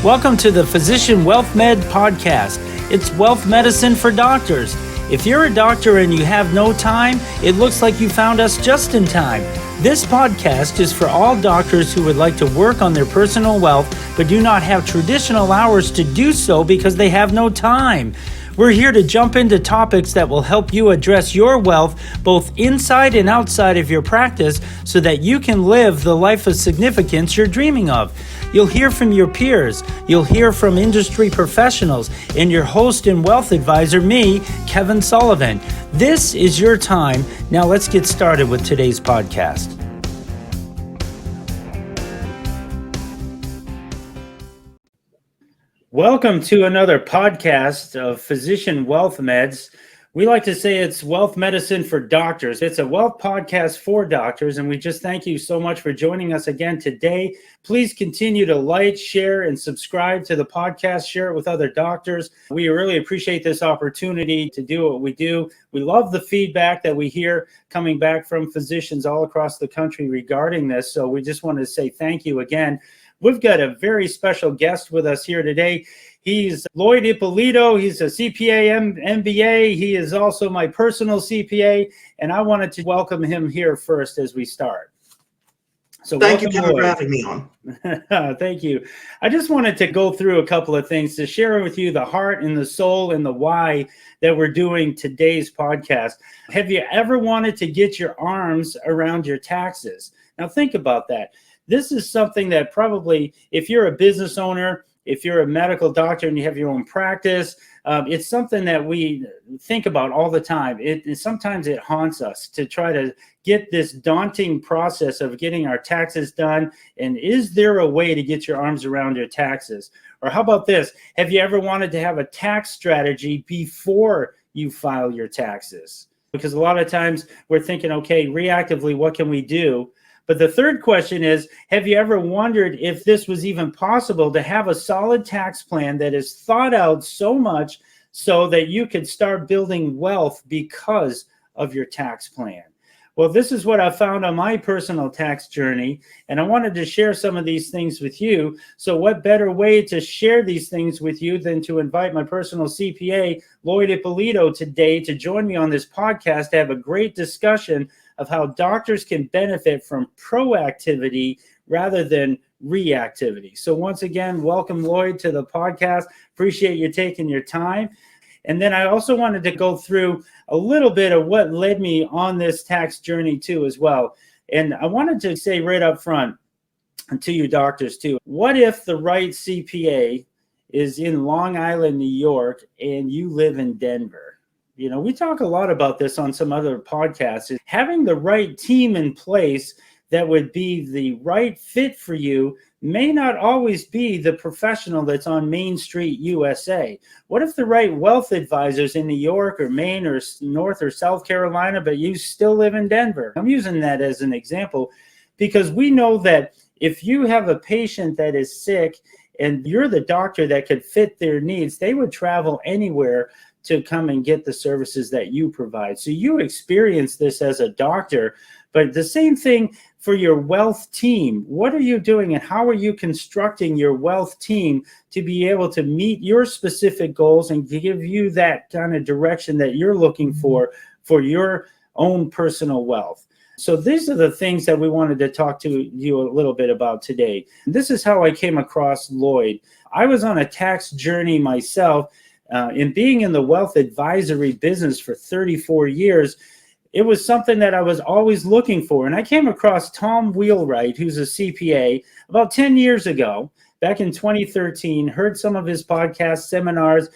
Welcome to the Physician Wealth Med podcast. It's wealth medicine for doctors. If you're a doctor and you have no time, it looks like you found us just in time. This podcast is for all doctors who would like to work on their personal wealth, but do not have traditional hours to do so because they have no time. We're here to jump into topics that will help you address your wealth both inside and outside of your practice so that you can live the life of significance you're dreaming of. You'll hear from your peers, you'll hear from industry professionals, and your host and wealth advisor, me, Kevin Sullivan. This is your time. Now let's get started with today's podcast. Welcome to another podcast of Physician Wealth Meds. We like to say it's wealth medicine for doctors. It's a wealth podcast for doctors, and we just thank you so much for joining us again today. Please continue to like, share, and subscribe to the podcast. Share it with other doctors. We really appreciate this opportunity to do what we do. We love the feedback that we hear coming back from physicians all across the country regarding this, so we just want to say thank you again. We've got a very special guest with us here today. He's Lloyd Ippolito. He's a CPA MBA. He is also my personal CPA, and I wanted to welcome him here first as we start. So thank you, Kevin, for having me on. Thank you. I just wanted to go through a couple of things to share with you the heart and the soul and the why that we're doing today's podcast. Have you ever wanted to get your arms around your taxes? Now think about that. This is something that probably, if you're a business owner, if you're a medical doctor and you have your own practice, it's something that we think about all the time. Sometimes it haunts us to try to get this daunting process of getting our taxes done. And is there a way to get your arms around your taxes? Or how about this? Have you ever wanted to have a tax strategy before you file your taxes? Because a lot of times we're thinking, okay, reactively, what can we do? But the third question is, have you ever wondered if this was even possible to have a solid tax plan that is thought out so much so that you could start building wealth because of your tax plan? Well, this is what I found on my personal tax journey, and I wanted to share some of these things with you. So what better way to share these things with you than to invite my personal CPA, Lloyd Ippolito, today to join me on this podcast to have a great discussion of how doctors can benefit from proactivity rather than reactivity. So once again, welcome, Lloyd, to the podcast. Appreciate you taking your time. And then I also wanted to go through a little bit of what led me on this tax journey too as well. And I wanted to say right up front to you doctors too, what if the right CPA is in Long Island, New York, and you live in Denver? You know, we talk a lot about this on some other podcasts. Is having the right team in place that would be the right fit for you may not always be the professional that's on Main Street, USA. What if the right wealth advisors in New York or Maine or North or South Carolina, but you still live in Denver? I'm using that as an example because we know that if you have a patient that is sick and you're the doctor that could fit their needs, they would travel anywhere to come and get the services that you provide. So you experience this as a doctor, but the same thing for your wealth team. What are you doing and how are you constructing your wealth team to be able to meet your specific goals and give you that kind of direction that you're looking for your own personal wealth? So these are the things that we wanted to talk to you a little bit about today. This is how I came across Lloyd. I was on a tax journey myself. In being in the wealth advisory business for 34 years, it was something that I was always looking for. And I came across Tom Wheelwright, who's a CPA, about 10 years ago, back in 2013, heard some of his podcast seminars.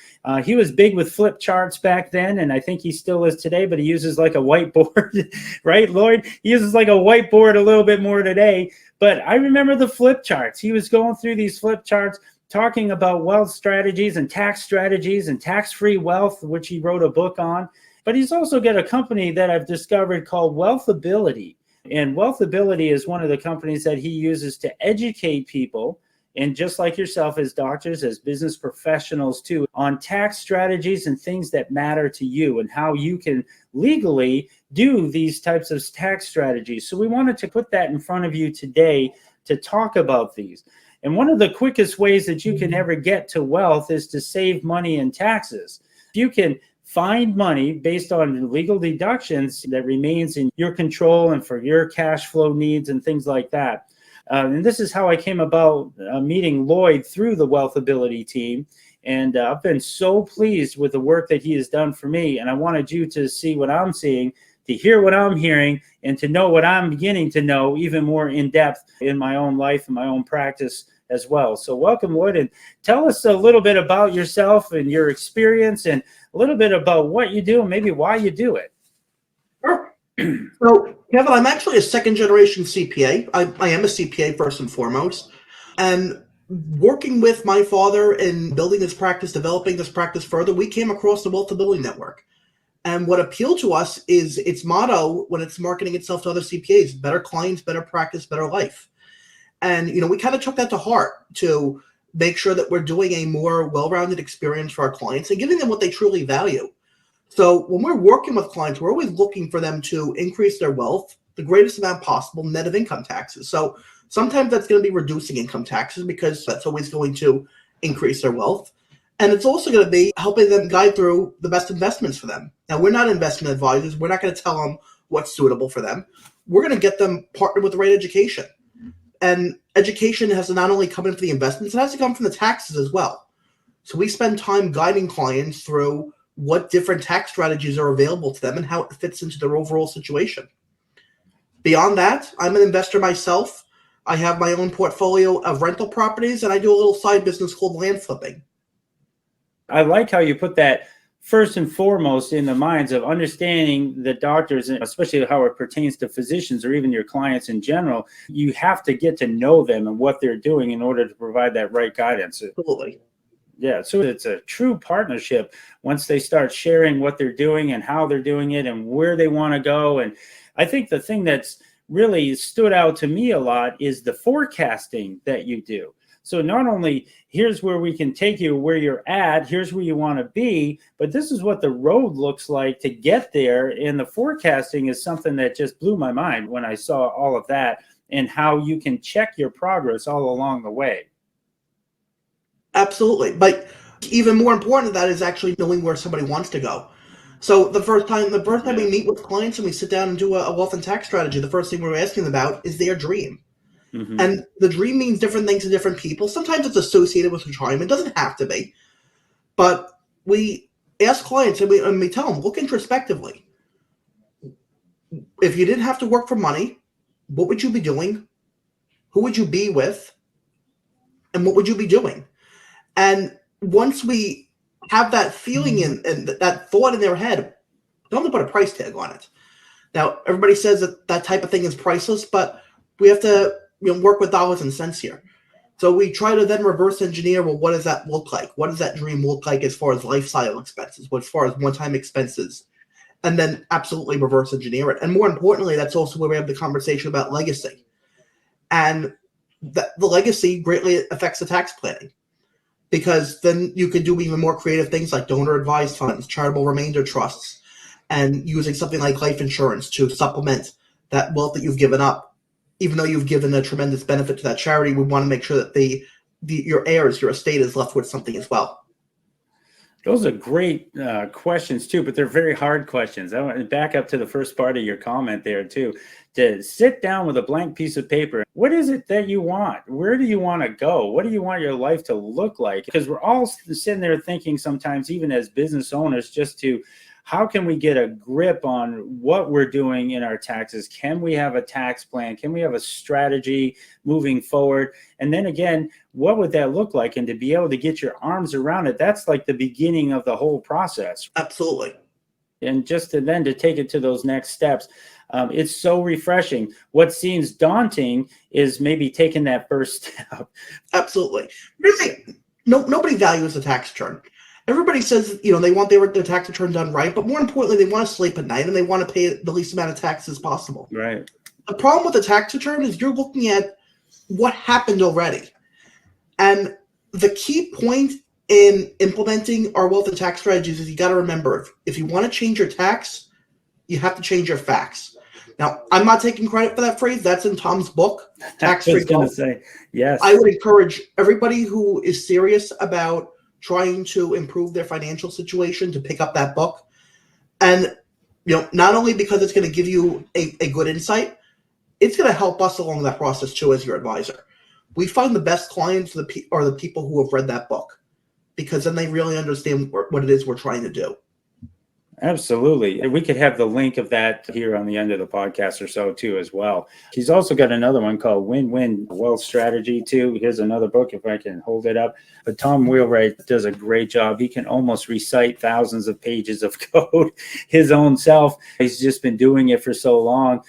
He was big with flip charts back then, and I think he still is today, but he uses like a whiteboard, right, Lloyd? He uses like a whiteboard a little bit more today. But I remember the flip charts. He was going through these flip charts, talking about wealth strategies and tax-free wealth, which he wrote a book on. But he's also got a company that I've discovered called Wealthability. And Wealthability is one of the companies that he uses to educate people, and just like yourself as doctors, as business professionals too, on tax strategies and things that matter to you and how you can legally do these types of tax strategies. So we wanted to put that in front of you today to talk about these. And one of the quickest ways that you can ever get to wealth is to save money in taxes. If you can find money based on legal deductions that remains in your control and for your cash flow needs and things like that. And this is how I came about meeting Lloyd through the Wealth Ability team. And I've been so pleased with the work that he has done for me. And I wanted you to see what I'm seeing, to hear what I'm hearing, and to know what I'm beginning to know even more in depth in my own life and my own practice as well. So welcome, Lloyd, and tell us a little bit about yourself and your experience and a little bit about what you do and maybe why you do it. Sure. So, Kevin, I'm actually a second-generation CPA. I am a CPA first and foremost. And working with my father in building this practice, developing this practice further, we came across the Wealth Ability Network. And what appealed to us is its motto when it's marketing itself to other CPAs: better clients, better practice, better life. And, we kind of took that to heart to make sure that we're doing a more well-rounded experience for our clients and giving them what they truly value. So when we're working with clients, we're always looking for them to increase their wealth the greatest amount possible net of income taxes. So sometimes that's going to be reducing income taxes because that's always going to increase their wealth. And it's also going to be helping them guide through the best investments for them. Now, we're not investment advisors. We're not going to tell them what's suitable for them. We're going to get them partnered with the right education. And education has to not only come in for the investments, it has to come from the taxes as well. So we spend time guiding clients through what different tax strategies are available to them and how it fits into their overall situation. Beyond that, I'm an investor myself. I have my own portfolio of rental properties, and I do a little side business called land flipping. I like how you put that first and foremost in the minds of understanding the doctors, and especially how it pertains to physicians or even your clients in general. You have to get to know them and what they're doing in order to provide that right guidance. Absolutely. Yeah, so it's a true partnership once they start sharing what they're doing and how they're doing it and where they want to go. And I think the thing that's really stood out to me a lot is the forecasting that you do. So not only here's where we can take you where you're at, here's where you want to be, but this is what the road looks like to get there. And the forecasting is something that just blew my mind when I saw all of that and how you can check your progress all along the way. Absolutely. But even more important than that is actually knowing where somebody wants to go. So the first time we meet with clients and we sit down and do a wealth and tax strategy, the first thing we're asking them about is their dream. Mm-hmm. And the dream means different things to different people. Sometimes it's associated with retirement. It doesn't have to be. But we ask clients and we tell them, look introspectively. If you didn't have to work for money, what would you be doing? Who would you be with? And what would you be doing? And once we have that feeling and that thought in their head, don't put a price tag on it. Now, everybody says that type of thing is priceless, but we have to work with dollars and cents here. So we try to then reverse engineer, well, what does that look like? What does that dream look like as far as lifestyle expenses, as far as one-time expenses? And then absolutely reverse engineer it. And more importantly, that's also where we have the conversation about legacy. And the legacy greatly affects the tax planning, because then you could do even more creative things like donor advised funds, charitable remainder trusts, and using something like life insurance to supplement that wealth that you've given up. Even though you've given a tremendous benefit to that charity, we want to make sure that your heirs, your estate is left with something as well. Those are great questions too, but they're very hard questions. I want to back up to the first part of your comment there too, to sit down with a blank piece of paper. What is it that you want? Where do you want to go? What do you want your life to look like? Because we're all sitting there thinking sometimes, even as business owners, just to how can we get a grip on what we're doing in our taxes? Can we have a tax plan? Can we have a strategy moving forward? And then again, what would that look like? And to be able to get your arms around it, that's like the beginning of the whole process. Absolutely. And just to take it to those next steps, it's so refreshing. What seems daunting is maybe taking that first step. Absolutely. Nobody values the tax return. Everybody says, they want their tax return done right, but more importantly, they want to sleep at night and they want to pay the least amount of taxes possible. Right. The problem with the tax return is you're looking at what happened already. And the key point in implementing our wealth and tax strategies is you got to remember, if you want to change your tax, you have to change your facts. Now, I'm not taking credit for that phrase. That's in Tom's book, I Tax-Free was going to Wealth. say, yes. I would encourage everybody who is serious about trying to improve their financial situation to pick up that book. And, not only because it's going to give you a good insight, it's going to help us along that process too as your advisor. We find the best clients are the people who have read that book, because then they really understand what it is we're trying to do. Absolutely. We could have the link of that here on the end of the podcast or so too as well. He's also got another one called Win-Win Wealth Strategy too. Here's another book if I can hold it up. But Tom Wheelwright does a great job. He can almost recite thousands of pages of code his own self. He's just been doing it for so long.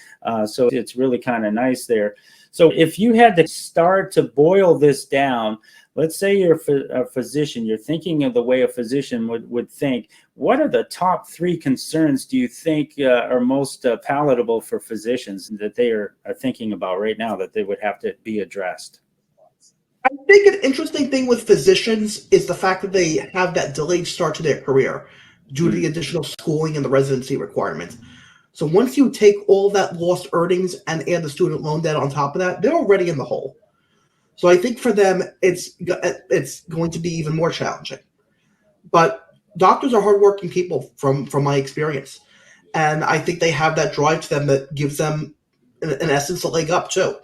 So it's really kind of nice there. So if you had to start to boil this down, let's say you're a physician, you're thinking of the way a physician would think. What are the top 3 concerns do you think are most palatable for physicians that they are thinking about right now that they would have to be addressed? I think an interesting thing with physicians is the fact that they have that delayed start to their career due to the additional schooling and the residency requirements. So once you take all that lost earnings and add the student loan debt on top of that, they're already in the hole. So I think for them, it's going to be even more challenging. But doctors are hardworking people from my experience. And I think they have that drive to them that gives them, in essence, a leg up too.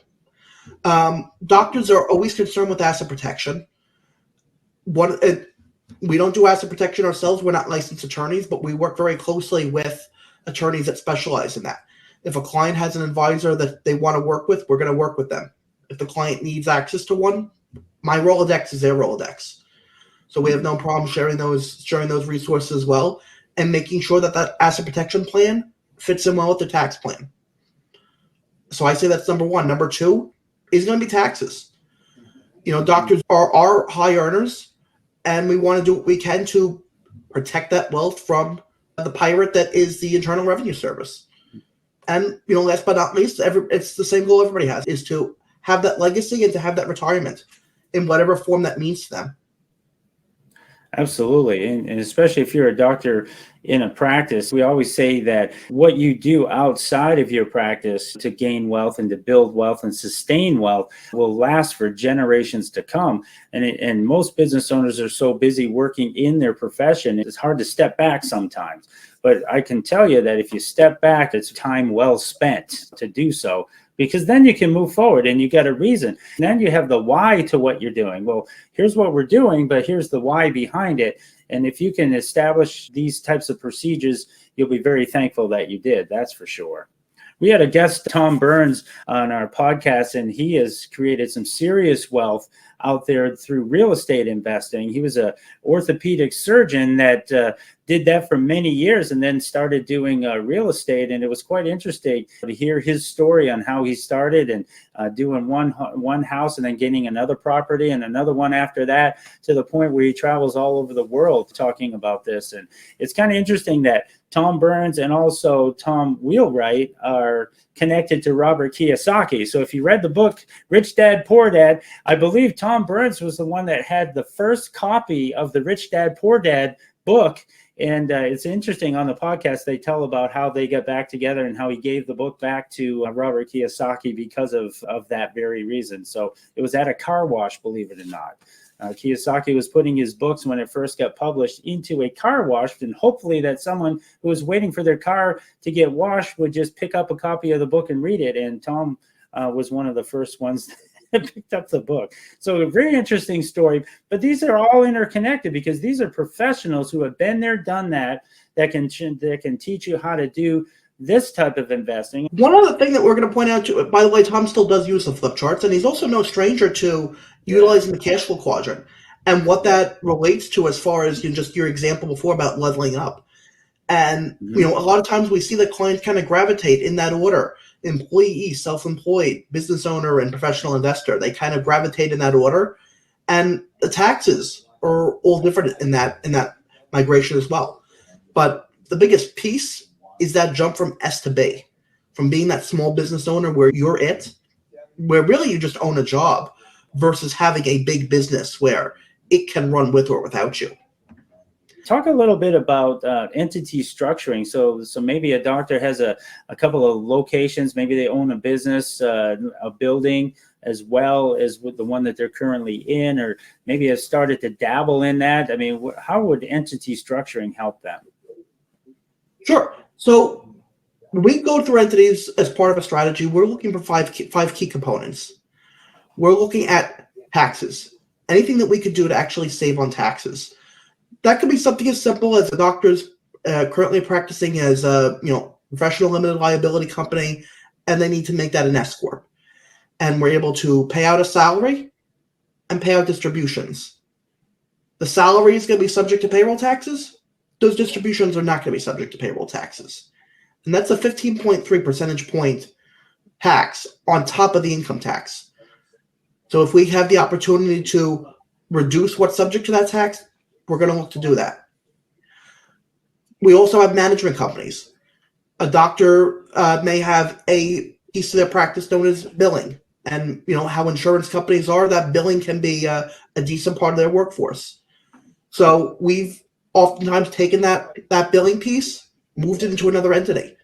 Doctors are always concerned with asset protection. We don't do asset protection ourselves. We're not licensed attorneys, but we work very closely with attorneys that specialize in that. If a client has an advisor that they want to work with, we're going to work with them. If the client needs access to one, my Rolodex is their Rolodex. So we have no problem sharing those resources as well, and making sure that that asset protection plan fits in well with the tax plan. So I say that's number 1. Number 2 is going to be taxes. Doctors are high earners, and we want to do what we can to protect that wealth from the pirate that is the Internal Revenue Service. And, last but not least, it's the same goal everybody has, is to have that legacy and to have that retirement in whatever form that means to them. Absolutely. And especially if you're a doctor in a practice, we always say that what you do outside of your practice to gain wealth and to build wealth and sustain wealth will last for generations to come. And most business owners are so busy working in their profession, it's hard to step back sometimes. But I can tell you that if you step back, it's time well spent to do so, because then you can move forward and you got a reason. And then you have the why to what you're doing. Well, here's what we're doing, but here's the why behind it. And if you can establish these types of procedures, you'll be very thankful that you did. That's for sure. We had a guest, Tom Burns, on our podcast, and he has created some serious wealth out there through real estate investing. He was an orthopedic surgeon that did that for many years and then started doing real estate. And it was quite interesting to hear his story on how he started and doing one house and then getting another property and another one after that, to the point where he travels all over the world talking about this. And it's kind of interesting that Tom Burns and also Tom Wheelwright are connected to Robert Kiyosaki. So if you read the book, Rich Dad, Poor Dad, I believe Tom Burns was the one that had the first copy of the Rich Dad, Poor Dad book. And it's interesting, on the podcast, they tell about how they got back together and how he gave the book back to Robert Kiyosaki because of that very reason. So it was at a car wash, believe it or not. Kiyosaki was putting his books, when it first got published, into a car wash, and hopefully that someone who was waiting for their car to get washed would just pick up a copy of the book and read it. And Tom was one of the first ones that picked up the book. So a very interesting story, but these are all interconnected because these are professionals who have been there, done that can teach you how to do this type of investing. One other thing that we're going to point out, too, by the way, Tom still does use the flip charts, and he's also no stranger to utilizing the cash flow quadrant and what that relates to as far as just your example before about leveling up. And, a lot of times we see that clients kind of gravitate in that order: employee, self-employed, business owner, and professional investor. They kind of gravitate in that order. And the taxes are all different in that migration as well. But the biggest piece is that jump from S to B, from being that small business owner where where really you just own a job, versus having a big business where it can run with or without you. talk a little bit about entity structuring. So maybe a doctor has a couple of locations. Maybe they own a business, a building, as well as with the one that they're currently in, or maybe have started to dabble in that. I mean, how would entity structuring help them? Sure. So when we go through entities as part of a strategy, we're looking for five key components. We're looking at taxes, anything that we could do to actually save on taxes. That could be something as simple as a doctor's currently practicing as a professional limited liability company, and they need to make that an S corp. And we're able to pay out a salary and pay out distributions. The salary is going to be subject to payroll taxes. Those distributions are not going to be subject to payroll taxes. And that's a 15.3 percentage point tax on top of the income tax. So if we have the opportunity to reduce what's subject to that tax, we're going to look to do that. We also have management companies. A doctor may have a piece of their practice known as billing. And how insurance companies are, that billing can be a decent part of their workforce. So we've oftentimes taken that billing piece, moved it into another entity.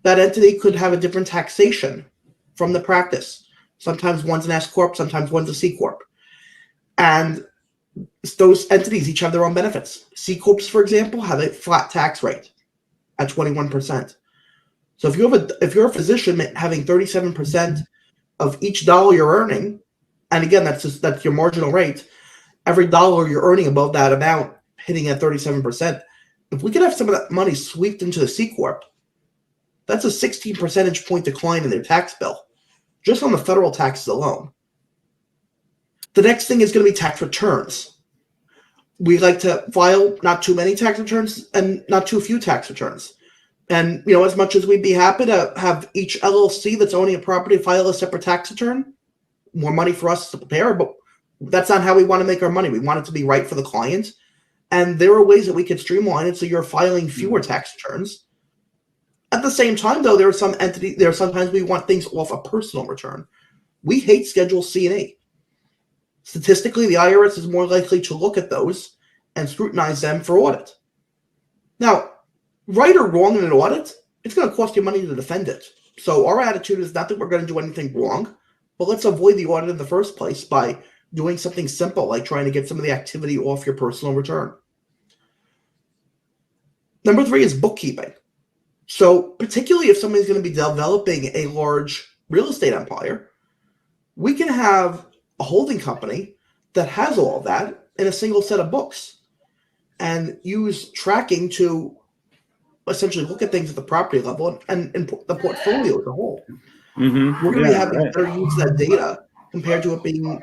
That entity could have a different taxation from the practice. Sometimes one's an S corp, sometimes one's a C corp. And those entities each have their own benefits. C corps, for example, have a flat tax rate at 21%. So if you're a physician having 37% of each dollar you're earning, and again, that's your marginal rate, every dollar you're earning above that amount hitting at 37%, if we could have some of that money swept into the C corp, that's a 16 percentage point decline in their tax bill, just on the federal taxes alone. The next thing is going to be tax returns. We like to file not too many tax returns and not too few tax returns. And, as much as we'd be happy to have each LLC that's owning a property file a separate tax return, more money for us to prepare, but that's not how we want to make our money. We want it to be right for the client. And there are ways that we could streamline it so you're filing fewer tax returns. At the same time, though, there are sometimes we want things off a personal return. We hate Schedule C and E. Statistically, the IRS is more likely to look at those and scrutinize them for audit. Now, right or wrong in an audit, it's going to cost you money to defend it. So our attitude is not that we're going to do anything wrong, but let's avoid the audit in the first place by doing something simple like trying to get some of the activity off your personal return. Number 3 is bookkeeping. So particularly if somebody's going to be developing a large real estate empire, we can have a holding company that has all of that in a single set of books and use tracking to essentially look at things at the property level and the portfolio as a whole. Mm-hmm. We're going to be having better use of that data compared to it being,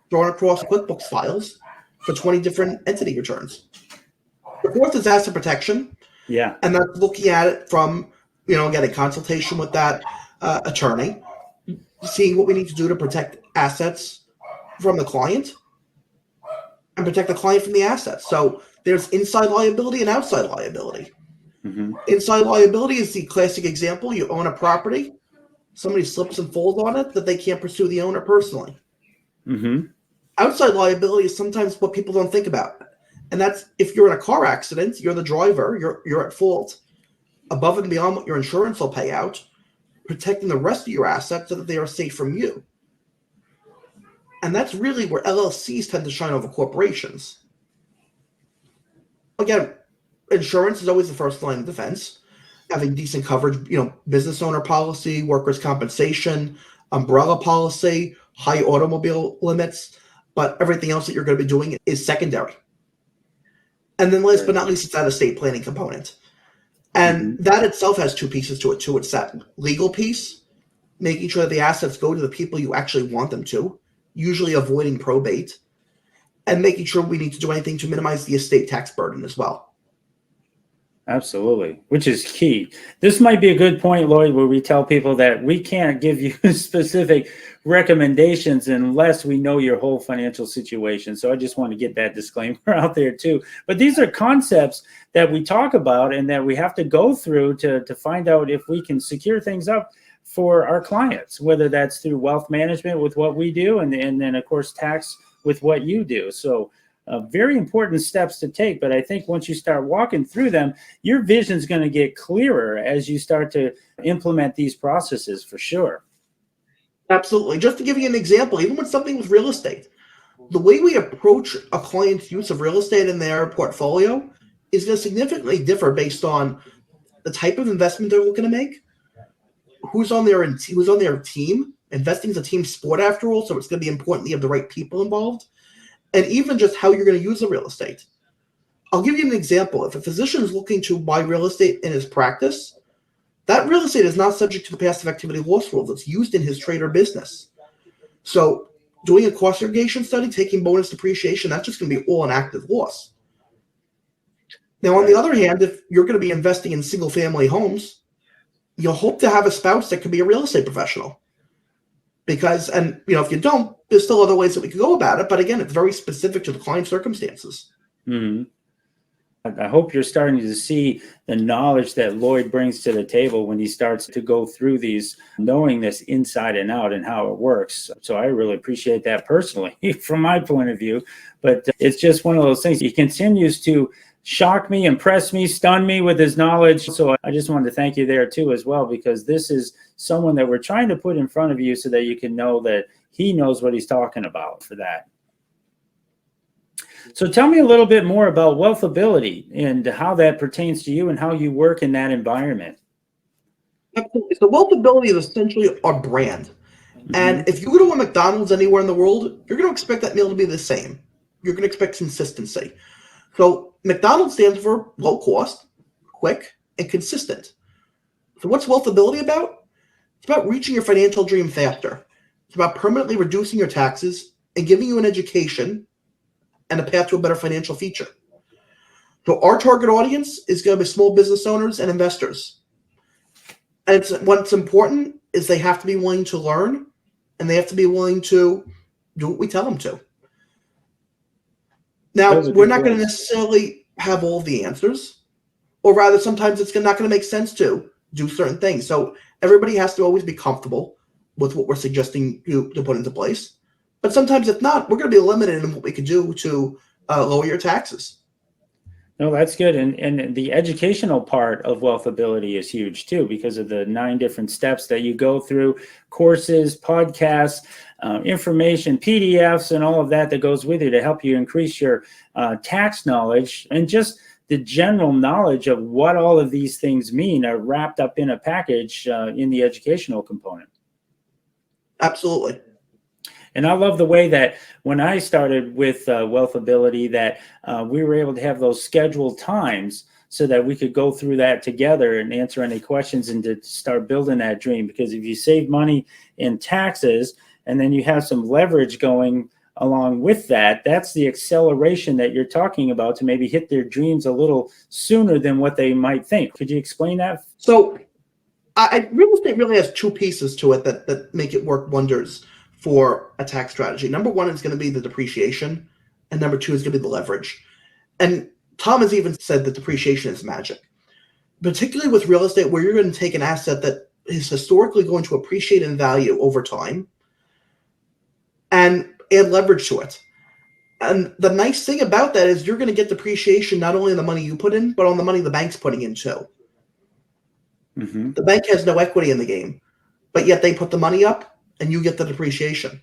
thrown across QuickBooks files for 20 different entity returns. The 4th is asset protection. Yeah. And that's looking at it from, getting consultation with that attorney, seeing what we need to do to protect assets from the client and protect the client from the assets. So there's inside liability and outside liability. Mm-hmm. Inside liability is the classic example. You own a property, somebody slips and falls on it, that they can't pursue the owner personally. Mm-hmm. Outside liability is sometimes what people don't think about. And that's if you're in a car accident, you're the driver, you're at fault, above and beyond what your insurance will pay out, protecting the rest of your assets so that they are safe from you. And that's really where LLCs tend to shine over corporations. Again, insurance is always the first line of defense. Having decent coverage, business owner policy, workers' compensation, umbrella policy, high automobile limits, but everything else that you're going to be doing is secondary. And then last but not least, it's that estate planning component. And that itself has 2 pieces to it too. It's that legal piece, making sure that the assets go to the people you actually want them to, usually avoiding probate, and making sure we need to do anything to minimize the estate tax burden as well. Absolutely, which is key. This might be a good point, Lloyd, where we tell people that we can't give you specific recommendations unless we know your whole financial situation. So I just want to get that disclaimer out there too. But these are concepts that we talk about and that we have to go through to find out if we can secure things up for our clients, whether that's through wealth management with what we do and then, of course, tax with what you do. So very important steps to take. But I think once you start walking through them, your vision is going to get clearer as you start to implement these processes, for sure. Absolutely. Just to give you an example, even with something with real estate, the way we approach a client's use of real estate in their portfolio is going to significantly differ based on the type of investment they're looking to make, who's on their team. Investing is a team sport after all, so it's going to be important that you have the right people involved, and even just how you're going to use the real estate. I'll give you an example. If a physician is looking to buy real estate in his practice, that real estate is not subject to the passive activity loss rule that's used in his trade or business. So doing a cost segregation study, taking bonus depreciation, that's just going to be all an active loss. Now, on the other hand, if you're going to be investing in single-family homes, you'll hope to have a spouse that could be a real estate professional. Because, and if you don't, there's still other ways that we could go about it. But again, it's very specific to the client's circumstances. Mm-hmm. I hope you're starting to see the knowledge that Lloyd brings to the table when he starts to go through these, knowing this inside and out and how it works. So I really appreciate that personally from my point of view. But it's just one of those things. He continues to shock me, impress me, stun me with his knowledge. So I just wanted to thank you there too as well, because this is someone that we're trying to put in front of you so that you can know that he knows what he's talking about for that. So tell me a little bit more about wealthability and how that pertains to you and how you work in that environment. Absolutely. So wealthability is essentially our brand. Mm-hmm. And if you go to a McDonald's anywhere in the world, you're going to expect that meal to be the same. You're going to expect consistency. So McDonald's stands for low cost, quick, and consistent. So what's wealthability about? It's about reaching your financial dream faster. It's about permanently reducing your taxes and giving you an education and a path to a better financial future. So our target audience is going to be small business owners and investors. And what's important is they have to be willing to learn, and they have to be willing to do what we tell them to. Now, we're not going to necessarily have all the answers, or rather, sometimes it's not going to make sense to do certain things. So everybody has to always be comfortable with what we're suggesting you to put into place. But sometimes if not, we're going to be limited in what we can do to lower your taxes. No, that's good. And the educational part of wealthability is huge too, because of the 9 different steps that you go through, courses, podcasts, information, PDFs, and all of that goes with you to help you increase your tax knowledge, and just the general knowledge of what all of these things mean are wrapped up in a package in the educational component. Absolutely. And I love the way that when I started with wealthability, that we were able to have those scheduled times so that we could go through that together and answer any questions and to start building that dream. Because if you save money in taxes and then you have some leverage going along with that, that's the acceleration that you're talking about to maybe hit their dreams a little sooner than what they might think. Could you explain that? So real estate really has 2 pieces to it that make it work wonders for a tax strategy. Number 1 is going to be the depreciation, and number 2 is going to be the leverage. And Tom has even said that depreciation is magic, particularly with real estate, where you're going to take an asset that is historically going to appreciate in value over time and add leverage to it. And the nice thing about that is you're going to get depreciation not only on the money you put in, but on the money the bank's putting in too. Mm-hmm. The bank has no equity in the game, but yet they put the money up and you get the depreciation.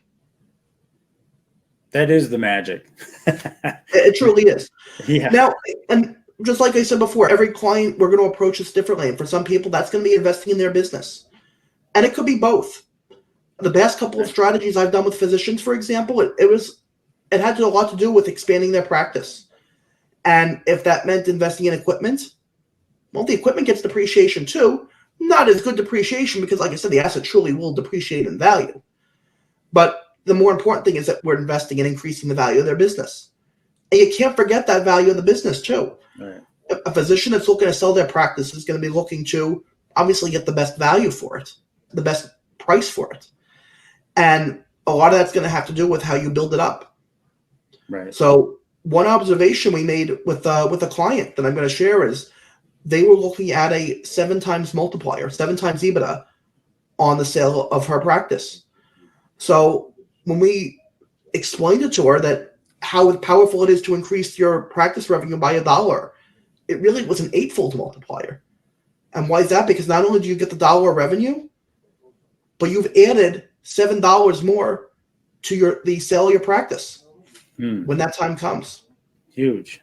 That is the magic. It truly is. Yeah. Now, and just like I said before, every client, we're going to approach this differently. And for some people, that's going to be investing in their business. And it could be both. The past couple of strategies I've done with physicians, for example, it had a lot to do with expanding their practice. And if that meant investing in equipment, well, the equipment gets depreciation too. Not as good depreciation because, like I said, the asset truly will depreciate in value. But the more important thing is that we're investing in increasing the value of their business. And you can't forget that value of the business too. Right. A physician that's looking to sell their practice is going to be looking to obviously get the best value for it, the best price for it. And a lot of that's going to have to do with how you build it up. Right. So one observation we made with a client that I'm going to share is they were looking at a 7 times multiplier, 7 times EBITDA on the sale of her practice. So when we explained it to her that how powerful it is to increase your practice revenue by $1. It really was an eightfold multiplier. And why is that? Because not only do you get the dollar revenue, but you've added $7 more to the sale of your practice when that time comes. Huge.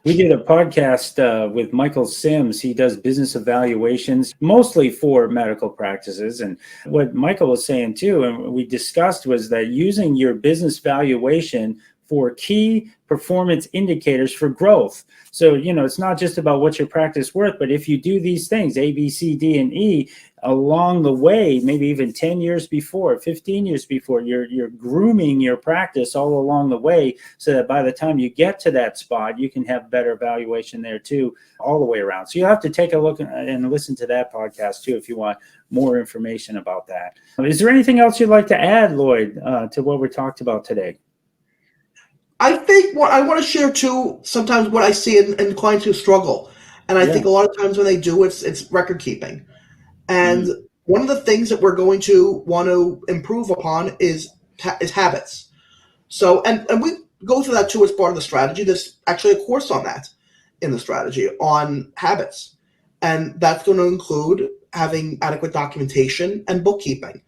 We did a podcast with Michael Sims. He does business evaluations, mostly for medical practices. And what Michael was saying too, and we discussed, was that using your business valuation for key performance indicators for growth. So, it's not just about what's your practice worth, but if you do these things, A, B, C, D, and E, along the way, maybe even 10 years before, 15 years before, you're grooming your practice all along the way, so that by the time you get to that spot, you can have better valuation there too, all the way around. So you have to take a look and listen to that podcast too if you want more information about that. Is there anything else you'd like to add, Lloyd, to what we talked about today? I think what I want to share too, sometimes what I see in clients who struggle. And I think a lot of times when they do, it's record keeping. And one of the things that we're going to want to improve upon is habits. So, and we go through that too as part of the strategy. There's actually a course on that in the strategy on habits. And that's going to include having adequate documentation and bookkeeping.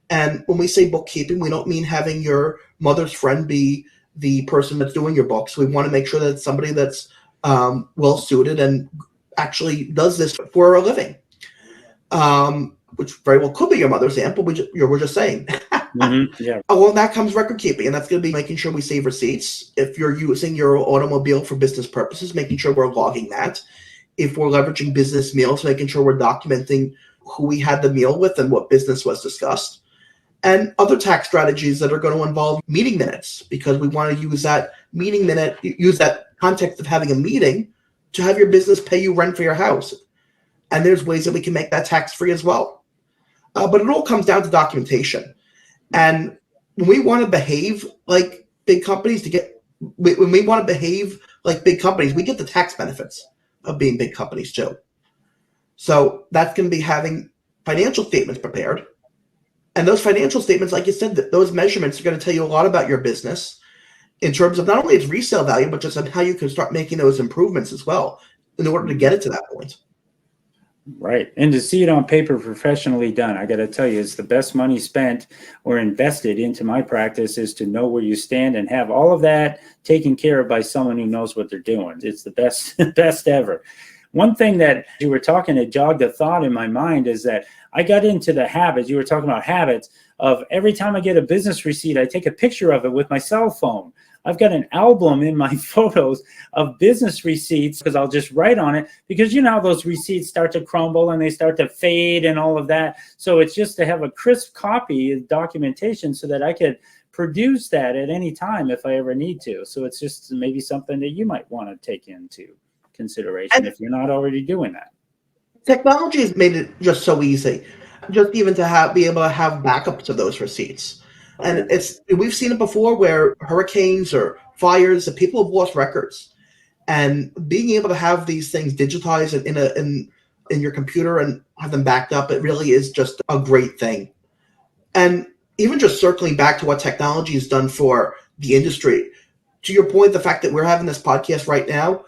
And when we say bookkeeping, we don't mean having your mother's friend be the person that's doing your books. We want to make sure that it's somebody that's well suited and actually does this for a living, which very well could be your mother's aunt, but we're just saying. Well, that comes record keeping, and that's going to be making sure we save receipts. If you're using your automobile for business purposes, making sure we're logging that. If we're leveraging business meals, making sure we're documenting who we had the meal with and what business was discussed. And other tax strategies that are going to involve meeting minutes, because we want to use that meeting minute, use that context of having a meeting to have your business pay you rent for your house. And there's ways that we can make that tax-free as well. But it all comes down to documentation. And when we want to behave like big companies, when we want to behave like big companies, we get the tax benefits of being big companies too. So that's going to be having financial statements prepared. And those financial statements, like you said, those measurements are going to tell you a lot about your business in terms of not only its resale value, but just on how you can start making those improvements as well in order to get it to that point. Right. And to see it on paper professionally done, I got to tell you, it's the best money spent or invested into my practice is to know where you stand and have all of that taken care of by someone who knows what they're doing. It's the best ever. One thing that you were talking, it jogged a thought in my mind, is that I got into the habit, you were talking about habits, of every time I get a business receipt, I take a picture of it with my cell phone. I've got an album in my photos of business receipts because I'll just write on it, because how those receipts start to crumble and they start to fade and all of that. So it's just to have a crisp copy of documentation so that I could produce that at any time if I ever need to. So it's just maybe something that you might want to take into consideration if you're not already doing that. Technology has made it just so easy, just even to be able to have backups of those receipts. And we've seen it before where hurricanes or fires, that people have lost records, and being able to have these things digitized in your computer and have them backed up, it really is just a great thing. And even just circling back to what technology has done for the industry, to your point, the fact that we're having this podcast right now,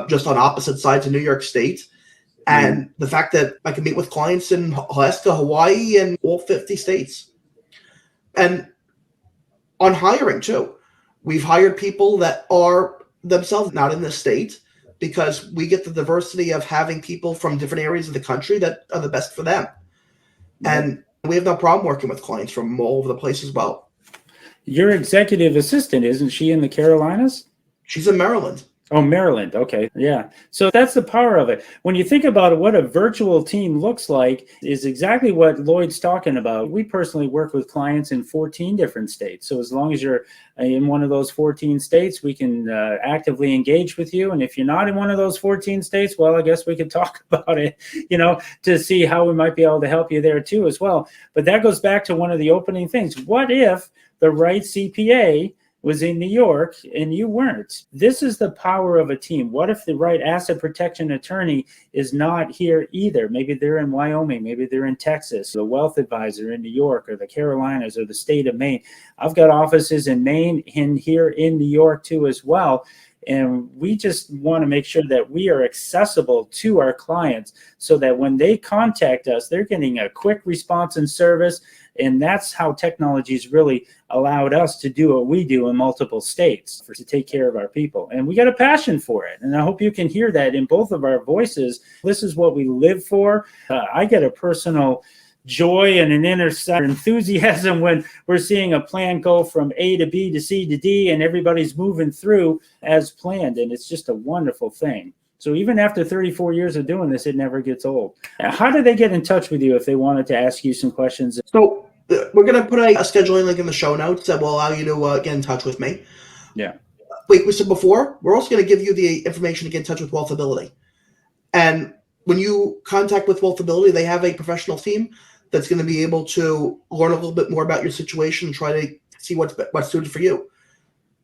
just on opposite sides of New York State, and the fact that I can meet with clients in Alaska, Hawaii, and all 50 states. And on hiring too, we've hired people that are themselves not in this state, because we get the diversity of having people from different areas of the country that are the best for them. And we have no problem working with clients from all over the place as well. Your executive assistant, isn't she in the Carolinas? She's in Maryland. Oh, Maryland. Okay. Yeah. So that's the power of it. When you think about it, what a virtual team looks like is exactly what Lloyd's talking about. We personally work with clients in 14 different states. So as long as you're in one of those 14 states, we can actively engage with you. And if you're not in one of those 14 states, well, I guess we could talk about it, to see how we might be able to help you there too as well. But that goes back to one of the opening things. What if the right CPA was in New York and you weren't. This is the power of a team. What if the right asset protection attorney is not here either? Maybe they're in Wyoming, maybe they're in Texas, the wealth advisor in New York or the Carolinas or the state of Maine. I've got offices in Maine and here in New York too as well. And we just want to make sure that we are accessible to our clients so that when they contact us, they're getting a quick response and service. And that's how technology's really allowed us to do what we do in multiple states to take care of our people. And we got a passion for it. And I hope you can hear that in both of our voices. This is what we live for. I get a personal joy and an inner enthusiasm when we're seeing a plan go from A to B to C to D and everybody's moving through as planned. And it's just a wonderful thing. So even after 34 years of doing this, it never gets old. How do they get in touch with you if they wanted to ask you some questions? So we're going to put a scheduling link in the show notes that will allow you to get in touch with me. Yeah. Like we said before, we're also going to give you the information to get in touch with Wealthability. And when you contact with Wealthability, they have a professional team that's going to be able to learn a little bit more about your situation and try to see what's suited for you.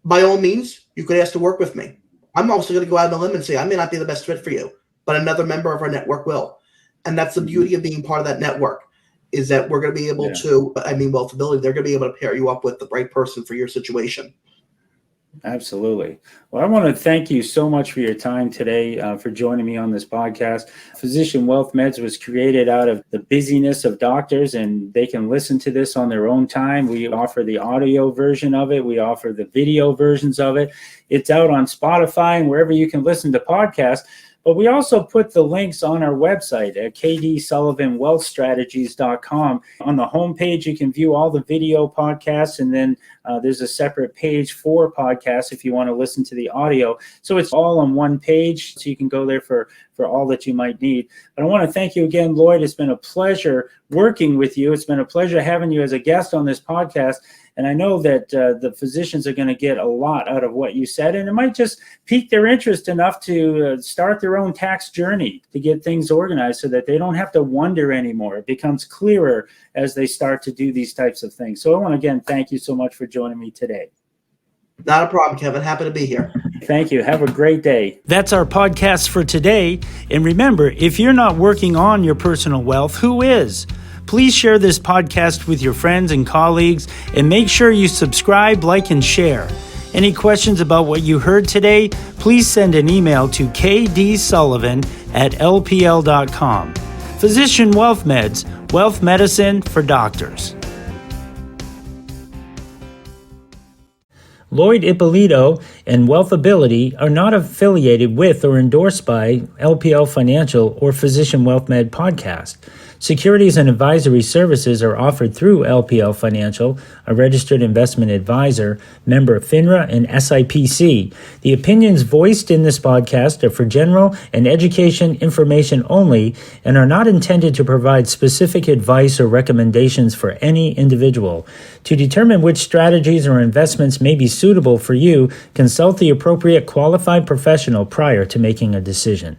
By all means, you could ask to work with me. I'm also going to go out on a limb and say I may not be the best fit for you, but another member of our network will. And that's the beauty of being part of that network, is that we're going to be able to, Wealthability, they're going to be able to pair you up with the right person for your situation. Absolutely. Well, I want to thank you so much for your time today, for joining me on this podcast. Physician Wealth Meds was created out of the busyness of doctors, and they can listen to this on their own time. We offer the audio version of it. We offer the video versions of it. It's out on Spotify and wherever you can listen to podcasts. But we also put the links on our website at kdsullivanwealthstrategies.com. On the homepage, you can view all the video podcasts, and then there's a separate page for podcasts if you want to listen to the audio. So it's all on one page, so you can go there for all that you might need. But I want to thank you again, Lloyd. It's been a pleasure working with you. It's been a pleasure having you as a guest on this podcast. And I know that the physicians are going to get a lot out of what you said, and it might just pique their interest enough to start their own tax journey to get things organized so that they don't have to wonder anymore. It becomes clearer as they start to do these types of things. So I want to again thank you so much for joining me today. Not a problem, Kevin. Happy to be here. Thank you. Have a great day. That's our podcast for today. And remember, if you're not working on your personal wealth, who is? Please share this podcast with your friends and colleagues, and make sure you subscribe, like, and share. Any questions about what you heard today, please send an email to kdsullivan@lpl.com. Physician Wealth Meds, wealth medicine for doctors. Lloyd Ippolito and Wealthability are not affiliated with or endorsed by LPL Financial or Physician Wealth Med Podcast. Securities and advisory services are offered through LPL Financial, a registered investment advisor, member of FINRA and SIPC. The opinions voiced in this podcast are for general and education information only and are not intended to provide specific advice or recommendations for any individual. To determine which strategies or investments may be suitable for you, consult the appropriate qualified professional prior to making a decision.